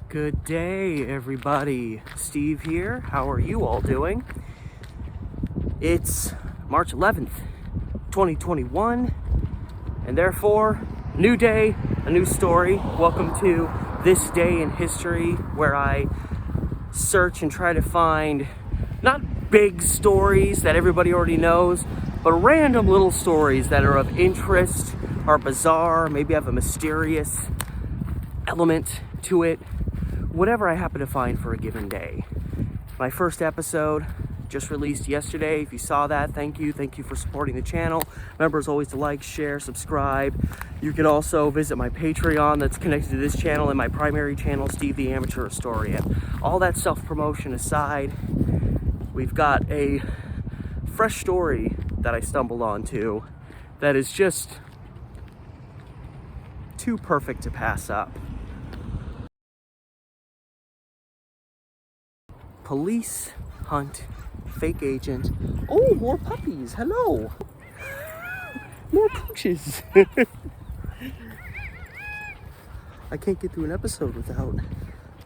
Good day, everybody. Steve here. How are you all doing? It's March 11th, 2021, and therefore, new day, a new story. Welcome to This Day in History, where I search and try to find not big stories that everybody already knows, but random little stories that are of interest, are bizarre, maybe have a mysterious element to it. Whatever I happen to find for a given day. My first episode just released yesterday. If you saw that, thank you. Thank you for supporting the channel. Remember, as always, to like, share, subscribe. You can also visit my Patreon that's connected to this channel and my primary channel, Steve the Amateur Historian. All that self-promotion aside, we've got a fresh story that I stumbled onto that is just too perfect to pass up. Police hunt fake agent. Oh, more puppies. Hello. More pooches. I can't get through an episode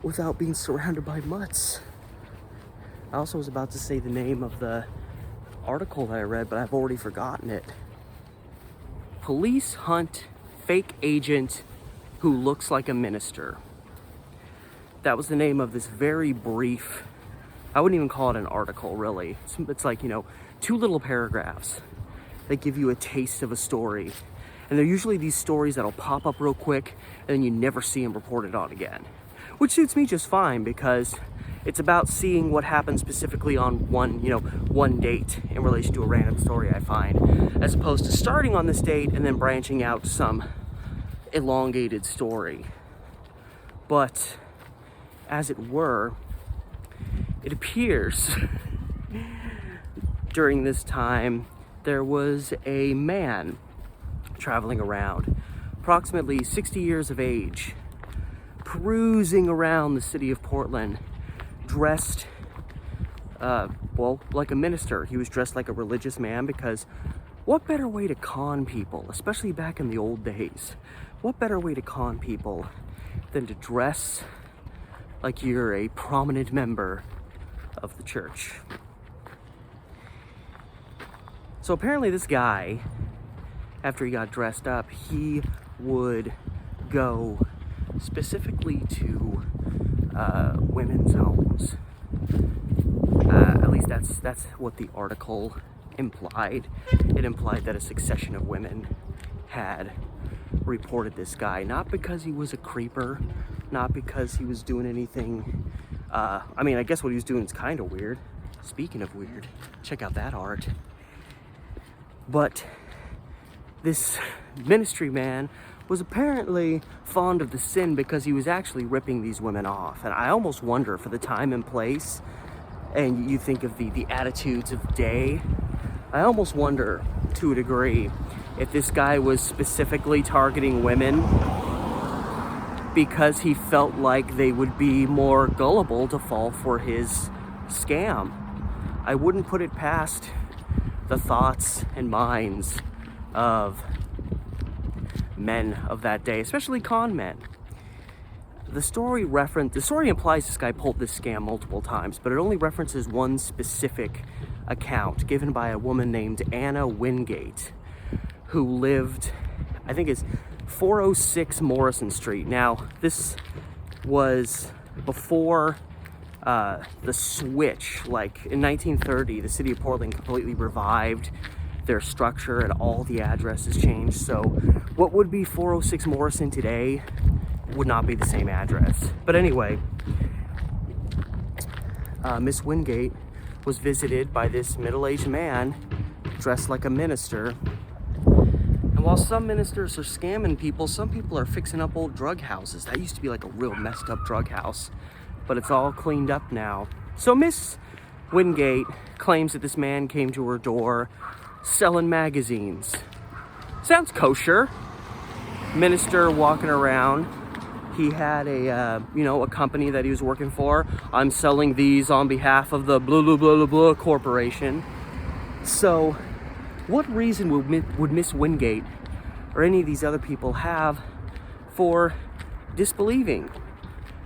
without being surrounded by mutts. I also was about to say the name of the article that I read, but I've already forgotten it. Police hunt fake agent who looks like a minister. That was the name of this very brief, I wouldn't even call it an article, really. It's like, two little paragraphs that give you a taste of a story. And they're usually these stories that'll pop up real quick and then you never see them reported on again. Which suits me just fine because it's about seeing what happens specifically on one date in relation to a random story I find, as opposed to starting on this date and then branching out to some elongated story. But, as it were, it appears during this time there was a man traveling around, approximately 60 years of age, perusing around the city of Portland, dressed, like a minister. He was dressed like a religious man because what better way to con people, especially back in the old days, what better way to con people than to dress like you're a prominent member of the church. So apparently this guy, after he got dressed up, he would go specifically to women's homes. At least that's what the article implied. It implied that a succession of women had reported this guy, not because he was a creeper, not because he was doing anything. I guess what he was doing is kind of weird. Speaking of weird, check out that art. But this ministry man was apparently fond of the sin because he was actually ripping these women off. And I almost wonder, for the time and place, and you think of the attitudes of the day, I almost wonder, to a degree, if this guy was specifically targeting women because he felt like they would be more gullible to fall for his scam. I wouldn't put it past the thoughts and minds of men of that day, especially con men. The story implies this guy pulled this scam multiple times, but it only references one specific account given by a woman named Anna Wingate, who lived, I think it's 406 Morrison Street. Now, this was before the switch. Like in 1930, the city of Portland completely revived their structure and all the addresses changed. So what would be 406 Morrison today would not be the same address. But anyway, Miss Wingate was visited by this middle-aged man dressed like a minister. And while some ministers are scamming people, some people are fixing up old drug houses. That used to be like a real messed up drug house, but it's all cleaned up now. So Miss Wingate claims that this man came to her door selling magazines. Sounds kosher. Minister walking around. He had a company that he was working for. I'm selling these on behalf of the blah, blah, blah, blah, blah corporation. So what reason would Miss Wingate or any of these other people have for disbelieving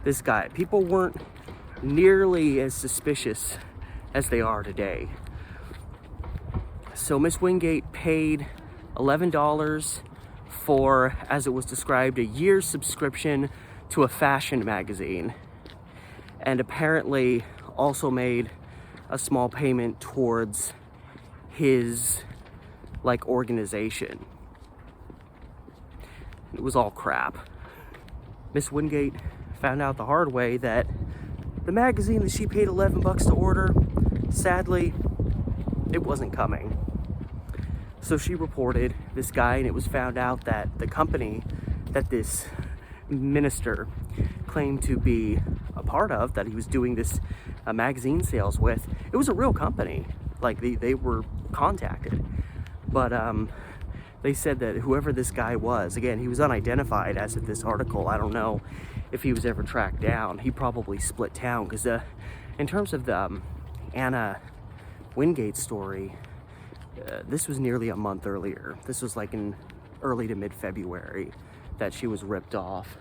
this guy. People weren't nearly as suspicious as they are today. So Miss Wingate paid $11 for, as it was described, a year's subscription to a fashion magazine, and apparently also made a small payment towards his organization. It was all crap. Miss Wingate found out the hard way that the magazine that she paid $11 to order, sadly, it wasn't coming. So she reported this guy, and it was found out that the company that this minister claimed to be a part of, that he was doing this magazine sales with, it was a real company. Like, they were contacted. But they said that whoever this guy was, again, he was unidentified as of this article. I don't know if he was ever tracked down. He probably split town, because in terms of the Anna Wingate story, this was nearly a month earlier. This was like in early to mid-February that she was ripped off.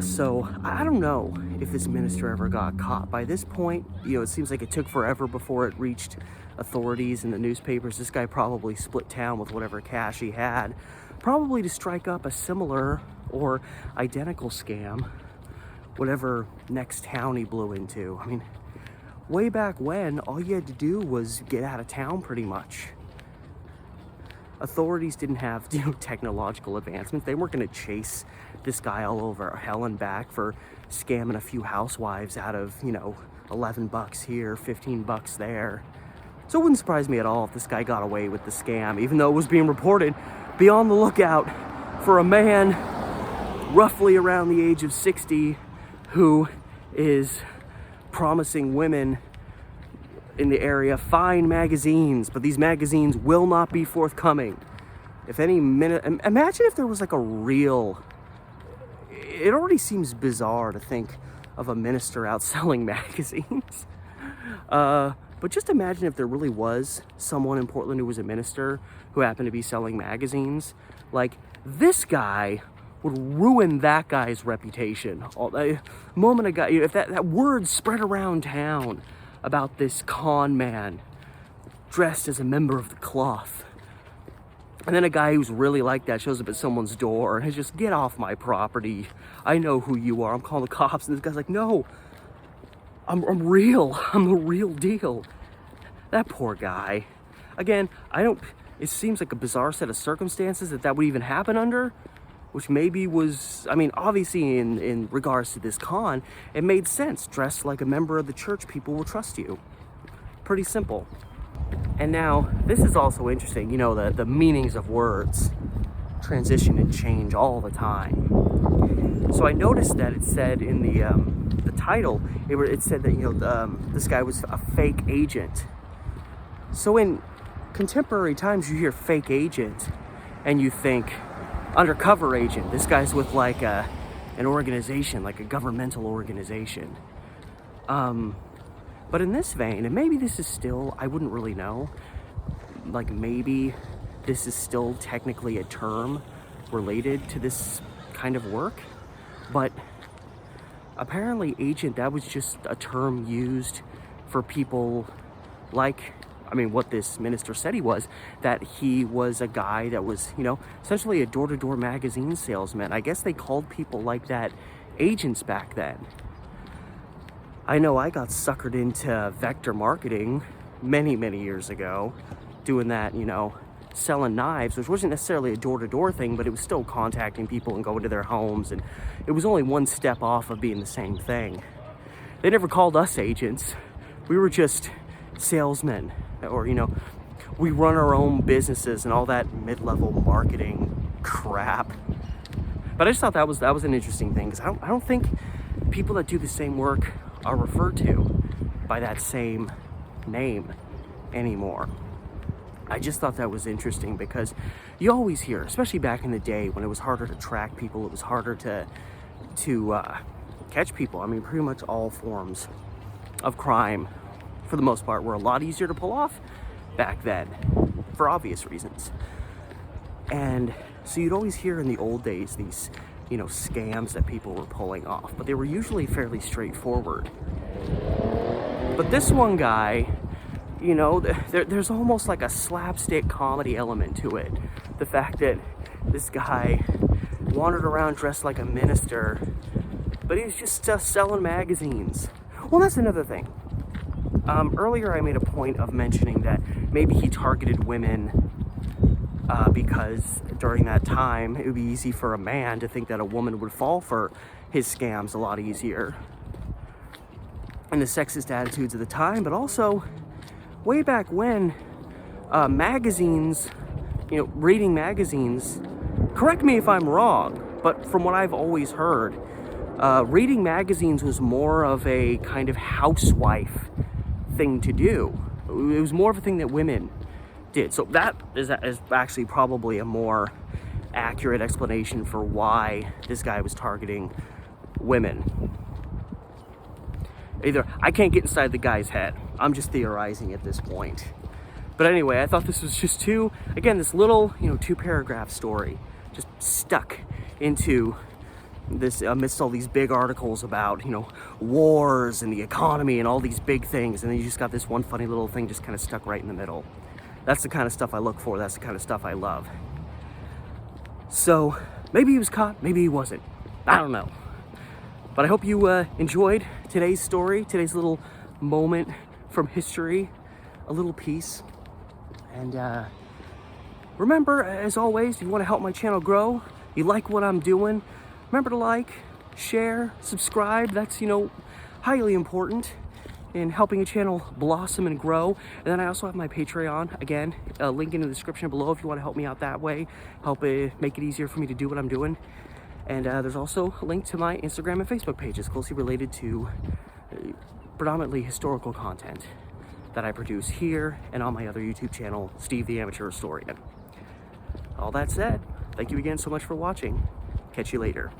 So I don't know if this minister ever got caught. By this point, it seems like it took forever before it reached authorities and the newspapers. This guy probably split town with whatever cash he had, probably to strike up a similar or identical scam, whatever next town he blew into. I mean, way back when, all you had to do was get out of town, pretty much. Authorities didn't have, technological advancements. They weren't going to chase this guy all over hell and back for scamming a few housewives out of, $11 here, $15 there. So it wouldn't surprise me at all if this guy got away with the scam, even though it was being reported. Be on the lookout for a man roughly around the age of 60 who is promising women in the area fine magazines, but these magazines will not be forthcoming. If any minute, imagine if there was like a real, it already seems bizarre to think of a minister out selling magazines. But just imagine if there really was someone in Portland who was a minister who happened to be selling magazines. Like, this guy would ruin that guy's reputation. The moment a guy, if that word spread around town about this con man dressed as a member of the cloth, and then a guy who's really like that shows up at someone's door and is just, get off my property, I know who you are, I'm calling the cops. And this guy's like, no, I'm real, I'm the real deal. That poor guy. Again, it seems like a bizarre set of circumstances that would even happen under, which maybe was, obviously in regards to this con, it made sense. Dressed like a member of the church, people will trust you. Pretty simple. And now, this is also interesting, the meanings of words transition and change all the time. So I noticed that it said in the title, it said that, this guy was a fake agent. So in contemporary times, you hear fake agent, and you think, undercover agent. This guy's with like an organization, like a governmental organization. But in this vein, and maybe this is still, I wouldn't really know, like maybe this is still technically a term related to this kind of work, but apparently agent, that was just a term used for people like, what this minister said he was, that he was a guy that was, essentially a door-to-door magazine salesman. I guess they called people like that agents back then. I know I got suckered into vector marketing many, many years ago, doing that, selling knives, which wasn't necessarily a door-to-door thing, but it was still contacting people and going to their homes, and it was only one step off of being the same thing. They never called us agents. We were just salesmen. Or, we run our own businesses and all that mid-level marketing crap. But I just thought that was an interesting thing, because I don't think people that do the same work are referred to by that same name anymore. I just thought that was interesting, because you always hear, especially back in the day when it was harder to track people, it was harder to catch people. Pretty much all forms of crime, for the most part, were a lot easier to pull off back then, for obvious reasons. And so you'd always hear in the old days these scams that people were pulling off, but they were usually fairly straightforward. But this one guy, there's almost like a slapstick comedy element to it. The fact that this guy wandered around dressed like a minister, but he was just selling magazines. Well, that's another thing. Earlier I made a point of mentioning that maybe he targeted women because during that time it would be easy for a man to think that a woman would fall for his scams a lot easier. And the sexist attitudes of the time, but also way back when magazines, reading magazines, correct me if I'm wrong, but from what I've always heard, reading magazines was more of a kind of housewife thing to do. It was more of a thing that women did. So that is actually probably a more accurate explanation for why this guy was targeting women. Either I can't get inside the guy's head. I'm just theorizing at this point. But anyway, I thought this was just this little, 2-paragraph story just stuck into this amidst all these big articles about, wars and the economy and all these big things. And then you just got this one funny little thing just kind of stuck right in the middle. That's the kind of stuff I look for. That's the kind of stuff I love. So maybe he was caught, maybe he wasn't. I don't know. But I hope you enjoyed today's story, today's little moment from history, a little piece. And remember, as always, if you want to help my channel grow, you like what I'm doing, remember to like, share, subscribe. That's, highly important in helping a channel blossom and grow. And then I also have my Patreon, again, a link in the description below if you want to help me out that way, help make it easier for me to do what I'm doing. And there's also a link to my Instagram and Facebook pages closely related to predominantly historical content that I produce here and on my other YouTube channel, Steve the Amateur Historian. All that said, thank you again so much for watching. Catch you later.